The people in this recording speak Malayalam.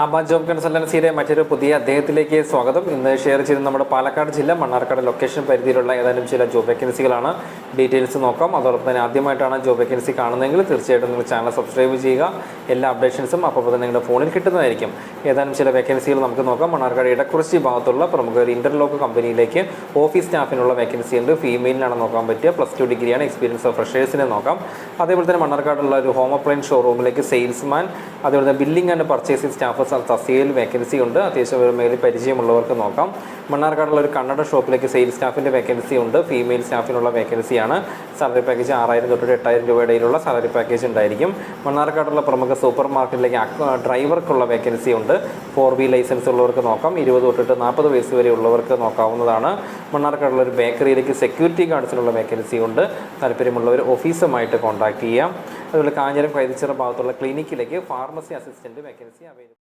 ആബ ജോബ് കൺസൾട്ടൻസിയുടെ മറ്റൊരു പുതിയ അദ്ദേഹത്തിലേക്ക് സ്വാഗതം. ഇന്ന് ഷെയർ ചെയ്ത് നമ്മുടെ പാലക്കാട് ജില്ല മണ്ണാർക്കാട് ലൊക്കേഷൻ പരിധിയിലുള്ള ഏതാനും ചില ജോബ് വേക്കൻസികളാണ്. ഡീറ്റെയിൽസ് നോക്കാം. അതോടൊപ്പം തന്നെ ആദ്യമായിട്ടാണ് ജോബ് വേക്കൻസി കാണുന്നതെങ്കിൽ തീർച്ചയായിട്ടും നിങ്ങൾ ചാനൽ സബ്സ്ക്രൈബ് ചെയ്യുക. എല്ലാ അപ്ഡേഷൻസും അപ്പോൾ തന്നെ നിങ്ങളുടെ ഫോണിൽ കിട്ടുന്നതായിരിക്കും. ഏതാനും ചില വേക്കൻസികൾ നമുക്ക് നോക്കാം. മണ്ണാർക്കാട് ഇടക്കുറിച്ചി ഭാഗത്തുള്ള പ്രമുഖ ഒരു ഇന്റർലോക്ക് കമ്പനിയിലേക്ക് ഓഫീസ് സ്റ്റാഫിനുള്ള വേക്കൻസി ഉണ്ട്. ഫീമെയിലിനാണ് നോക്കാൻ പറ്റുക. +2 ഡിഗ്രിയാണ്. എക്സ്പീരിയൻസ് ഓഫ് ഫ്രഷേഴ്സിനെ നോക്കാം. അതേപോലെ തന്നെ മണ്ണാർക്കാടുള്ള ഒരു ഹോം അപ്ലയൻസ് ഷോറൂമിലേക്ക് സെയിൽസ്മാൻ, അതേപോലെ തന്നെ ബില്ലിംഗ് ആൻഡ് പർച്ചേസിംഗ് സ്റ്റാഫ് തസ്തികയിൽ വേക്കൻസി ഉണ്ട്. അത്യാവശ്യം മേലിൽ പരിചയമുള്ളവർക്ക് നോക്കാം. മണ്ണാർക്കാടുള്ള ഒരു കണ്ണട ഷോപ്പിലേക്ക് സെയിൽസ് സ്റ്റാഫിൻ്റെ വേക്കൻസി ഉണ്ട്. ഫീമെയിൽ സ്റ്റാഫിനുള്ള വേക്കൻസിയാണ്. സാലറി പാക്കേജ് 6000 തൊട്ട് 8000 രൂപ ഇടയിലുള്ള സാലറി പാക്കേജ് ഉണ്ടായിരിക്കും. മണ്ണാർക്കാടുള്ള പ്രമുഖ സൂപ്പർ മാർക്കറ്റിലേക്ക് ഡ്രൈവർക്കുള്ള വേക്കൻസി ഉണ്ട്. 4B ലൈസൻസ് ഉള്ളവർക്ക് നോക്കാം. 20 തൊട്ട് 40 വയസ്സ് വരെ ഉള്ളവർക്ക് നോക്കാവുന്നതാണ്. മണ്ണാർക്കാടുള്ള ഒരു ബേക്കറിയിലേക്ക് സെക്യൂരിറ്റി ഗാർഡ്സിനുള്ള വേക്കൻസി ഉണ്ട്. താല്പര്യമുള്ളവർ ഓഫീസുമായിട്ട് കോൺടാക്ട് ചെയ്യാം. അതുപോലെ കാഞ്ഞിരം കൈതച്ചിറ ഭാഗത്തുള്ള ക്ലിനിക്കിലേക്ക് ഫാർമസി അസിസ്റ്റൻറ്റ് വേക്കൻസി അവൈലബിൾ.